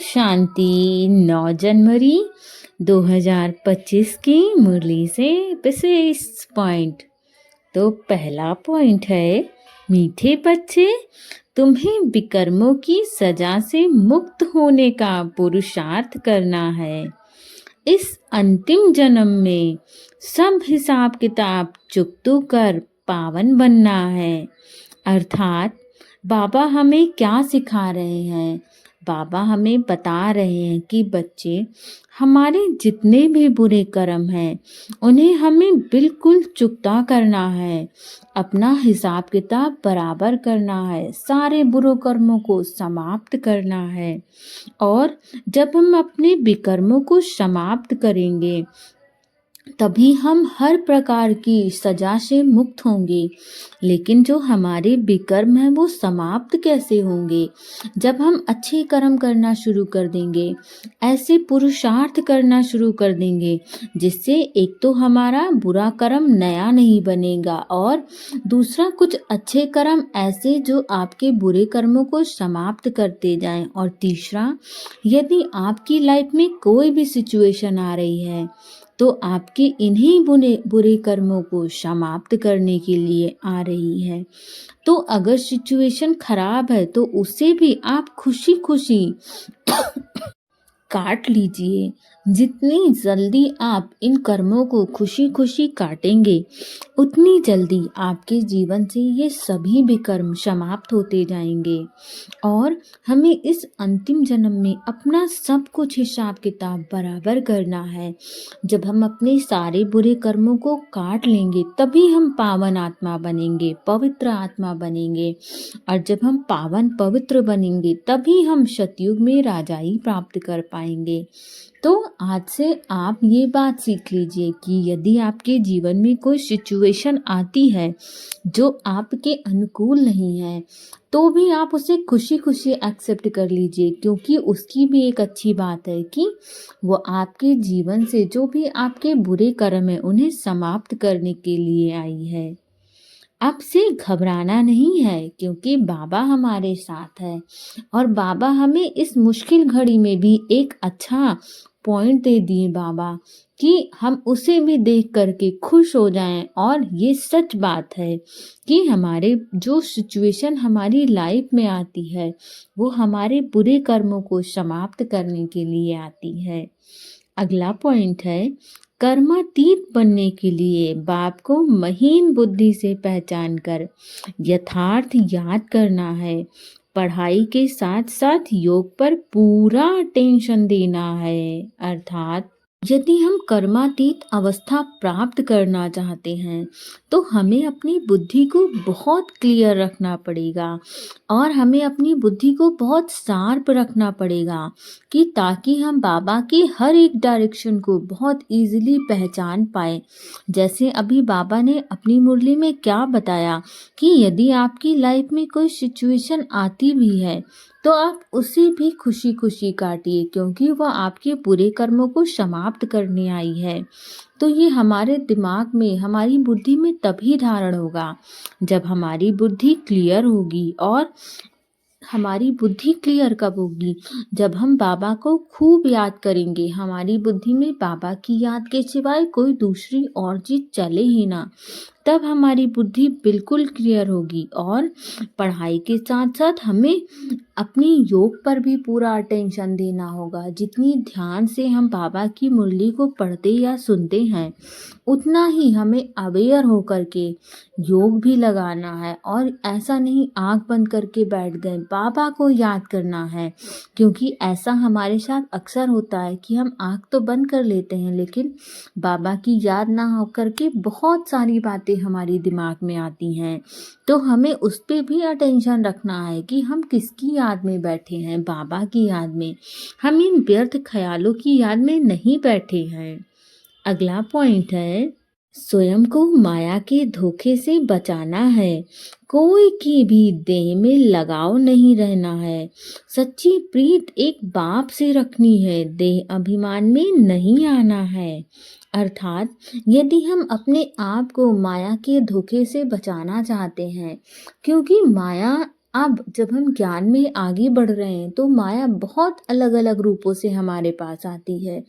शांति 9 जनवरी 2025 की मुरली से विशेष पॉइंट। तो पहला पॉइंट है, मीठे बच्चे, तुम्हें विकर्मों की सजा से मुक्त होने का पुरुषार्थ करना है। इस अंतिम जन्म में सब हिसाब किताब चुकता कर पावन बनना है। अर्थात बाबा हमें क्या सिखा रहे हैं? बाबा हमें बता रहे हैं कि बच्चे, हमारे जितने भी बुरे कर्म हैं उन्हें हमें बिल्कुल चुकता करना है, अपना हिसाब किताब बराबर करना है, सारे बुरे कर्मों को समाप्त करना है। और जब हम अपने विकर्मों को समाप्त करेंगे तभी हम हर प्रकार की सजा से मुक्त होंगे। लेकिन जो हमारे विकर्म हैं वो समाप्त कैसे होंगे? जब हम अच्छे कर्म करना शुरू कर देंगे, ऐसे पुरुषार्थ करना शुरू कर देंगे जिससे एक तो हमारा बुरा कर्म नया नहीं बनेगा और दूसरा कुछ अच्छे कर्म ऐसे जो आपके बुरे कर्मों को समाप्त करते जाएं। और तीसरा, यदि आपकी लाइफ में कोई भी सिचुएशन आ रही है तो आपके इन्हीं बुरे कर्मों को समाप्त करने के लिए आ रही है। तो अगर सिचुएशन खराब है तो उसे भी आप खुशी खुशी काट लीजिए। जितनी जल्दी आप इन कर्मों को खुशी खुशी काटेंगे उतनी जल्दी आपके जीवन से ये सभी विकर्म समाप्त होते जाएंगे और हमें इस अंतिम जन्म में अपना सब कुछ हिसाब किताब बराबर करना है। जब हम अपने सारे बुरे कर्मों को काट लेंगे तभी हम पावन आत्मा बनेंगे, पवित्र आत्मा बनेंगे। और जब हम पावन पवित्र बनेंगे तभी हम सतयुग में राजाई प्राप्त कर पाएंगे। तो आज से आप ये बात सीख लीजिए कि यदि आपके जीवन में कोई सिचुएशन आती है जो आपके अनुकूल नहीं है तो भी आप उसे खुशी खुशी एक्सेप्ट कर लीजिए, क्योंकि उसकी भी एक अच्छी बात है कि वो आपके जीवन से जो भी आपके बुरे कर्म है उन्हें समाप्त करने के लिए आई है। अब से घबराना नहीं है, क्योंकि बाबा हमारे साथ है और बाबा हमें इस मुश्किल घड़ी में भी एक अच्छा पॉइंट दे दिए बाबा कि हम उसे भी देख करके खुश हो जाएं। और ये सच बात है कि हमारे जो सिचुएशन हमारी लाइफ में आती है वो हमारे बुरे कर्मों को समाप्त करने के लिए आती है। अगला पॉइंट है, कर्मातीत बनने के लिए बाप को महीन बुद्धि से पहचान कर यथार्थ याद करना है। पढ़ाई के साथ साथ योग पर पूरा अटेंशन देना है। अर्थात यदि हम कर्मातीत अवस्था प्राप्त करना चाहते हैं तो हमें अपनी बुद्धि को बहुत क्लियर रखना पड़ेगा और हमें अपनी बुद्धि को बहुत शार्प रखना पड़ेगा कि ताकि हम बाबा की हर एक डायरेक्शन को बहुत इजीली पहचान पाए। जैसे अभी बाबा ने अपनी मुरली में क्या बताया कि यदि आपकी लाइफ में कोई सिचुएशन आती भी है तो आप उसे भी खुशी खुशी काटिए, क्योंकि वह आपके बुरे कर्मों को समाप्त करने आई है। तो ये हमारे दिमाग में, हमारी बुद्धि में तभी धारण होगा जब हमारी बुद्धि क्लियर होगी। और हमारी बुद्धि क्लियर कब होगी? जब हम बाबा को खूब याद करेंगे। हमारी बुद्धि में बाबा की याद के सिवाय कोई दूसरी और चीज चले ही ना, तब हमारी बुद्धि बिल्कुल क्लियर होगी। और पढ़ाई के साथ साथ हमें अपनी योग पर भी पूरा अटेंशन देना होगा। जितनी ध्यान से हम बाबा की मुरली को पढ़ते या सुनते हैं उतना ही हमें अवेयर होकर के योग भी लगाना है। और ऐसा नहीं आंख बंद करके बैठ गए, बाबा को याद करना है, क्योंकि ऐसा हमारे साथ अक्सर होता है कि हम आंख तो बंद कर लेते हैं लेकिन बाबा की याद ना होकर के बहुत सारी बातें हमारी दिमाग में आती हैं। तो हमें उस पर भी अटेंशन रखना है कि हम किसकी याद में बैठे हैं, बाबा की याद में। हम इन व्यर्थ ख्यालों की याद में नहीं बैठे हैं। अगला पॉइंट है, स्वयं को माया के धोखे से बचाना है। कोई की भी देह में लगाव नहीं रहना है। सच्ची प्रीत एक बाप से रखनी है, देह अभिमान में नहीं आना है। अर्थात यदि हम अपने आप को माया के धोखे से बचाना चाहते हैं, क्योंकि माया अब जब हम ज्ञान में आगे बढ़ रहे हैं तो माया बहुत अलग अलग रूपों से हमारे पास आती है,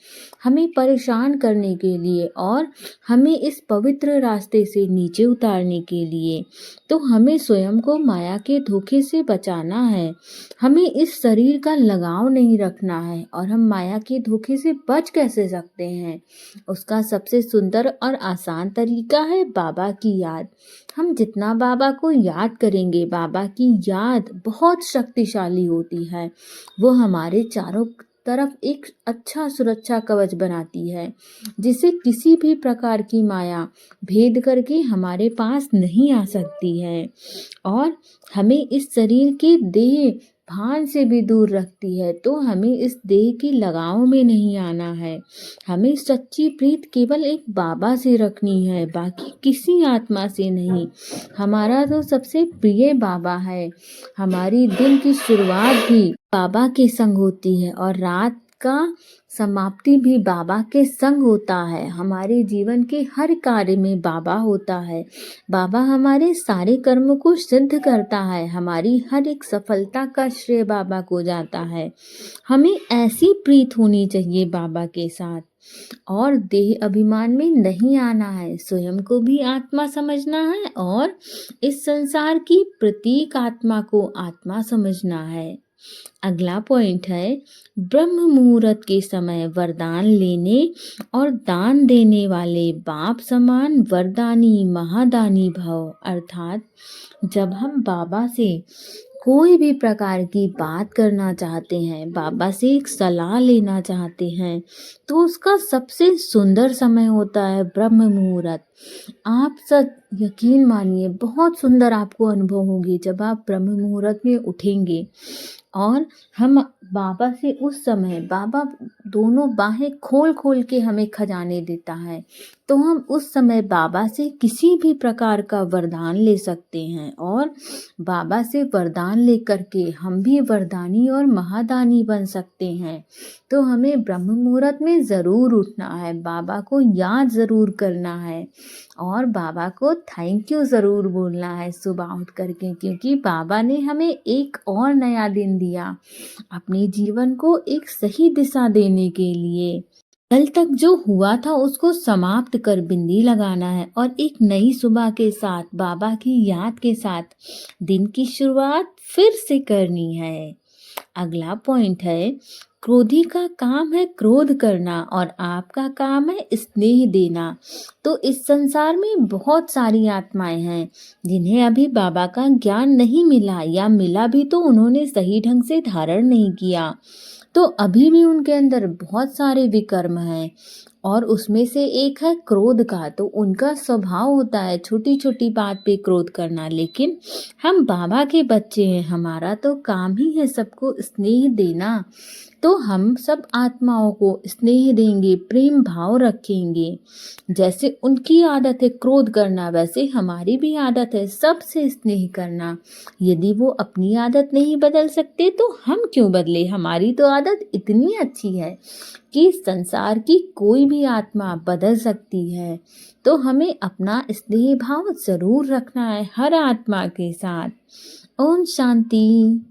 हमें परेशान करने के लिए और हमें इस पवित्र रास्ते से नीचे उतारने के लिए। तो हमें स्वयं को माया के धोखे से बचाना है, हमें इस शरीर का लगाव नहीं रखना है। और हम माया के धोखे से बच कैसे सकते हैं? उसका सबसे सुंदर और आसान तरीका है बाबा की याद। हम जितना बाबा को याद करेंगे, बाबा की याद बहुत शक्तिशाली होती है। वो हमारे चारों तरफ एक अच्छा सुरक्षा कवच बनाती है, जिसे किसी भी प्रकार की माया भेद करके हमारे पास नहीं आ सकती है और हमें इस शरीर के देह भान से भी दूर रखती है। तो हमें इस देह की लगाव में नहीं आना है, हमें सच्ची प्रीत केवल एक बाबा से रखनी है, बाकी किसी आत्मा से नहीं। हमारा तो सबसे प्रिय बाबा है। हमारी दिन की शुरुआत भी बाबा के संग होती है और रात का समाप्ति भी बाबा के संग होता है। हमारे जीवन के हर कार्य में बाबा होता है। बाबा हमारे सारे कर्मों को सिद्ध करता है। हमारी हर एक सफलता का श्रेय बाबा को जाता है। हमें ऐसी प्रीत होनी चाहिए बाबा के साथ और देह अभिमान में नहीं आना है। स्वयं को भी आत्मा समझना है और इस संसार की प्रत्येक आत्मा को आत्मा समझना है। अगला पॉइंट है ब्रह्म मुहूर्त के समय वरदान लेने और दान देने वाले बाप समान वरदानी महादानी भव। अर्थात जब हम बाबा से कोई भी प्रकार की बात करना चाहते हैं, बाबा से एक सलाह लेना चाहते हैं, तो उसका सबसे सुंदर समय होता है ब्रह्म मुहूर्त। आप सब यकीन मानिए बहुत सुंदर आपको अनुभव होगी जब आप ब्रह्म मुहूर्त में उठेंगे और हम बाबा से उस समय बाबा दोनों बाहें खोल खोल के हमें खजाने देता है। तो हम उस समय बाबा से किसी भी प्रकार का वरदान ले सकते हैं और बाबा से वरदान लेकर के हम भी वरदानी और महादानी बन सकते हैं। तो हमें ब्रह्म मुहूर्त में ज़रूर उठना है, बाबा को याद ज़रूर करना है और बाबा को थैंक यू ज़रूर बोलना है सुबह उठ करके, क्योंकि बाबा ने हमें एक और नया दिन दिया अपने जीवन को एक सही दिशा देने के लिए। कल तक जो हुआ था उसको समाप्त कर बिंदी लगाना है और एक नई सुबह के साथ बाबा की याद के साथ दिन की शुरुआत फिर से करनी है। अगला पॉइंट है क्रोधी का काम है क्रोध करना और आपका काम है स्नेह देना। तो इस संसार में बहुत सारी आत्माएं हैं जिन्हें अभी बाबा का ज्ञान नहीं मिला या मिला भी तो उन्होंने सही ढंग से धारण नहीं किया। तो अभी भी उनके अंदर बहुत सारे विकर्म हैं और उसमें से एक है क्रोध का। तो उनका स्वभाव होता है छोटी छोटी बात पे क्रोध करना, लेकिन हम बाबा के बच्चे हैं, हमारा तो काम ही है सबको स्नेह देना। तो हम सब आत्माओं को स्नेह देंगे, प्रेम भाव रखेंगे। जैसे उनकी आदत है क्रोध करना, वैसे हमारी भी आदत है सबसे स्नेह करना। यदि वो अपनी आदत नहीं बदल सकते तो हम क्यों बदले? हमारी तो आदत इतनी अच्छी है कि संसार की कोई भी आत्मा बदल सकती है। तो हमें अपना स्नेह भाव जरूर रखना है हर आत्मा के साथ। ओम शांति।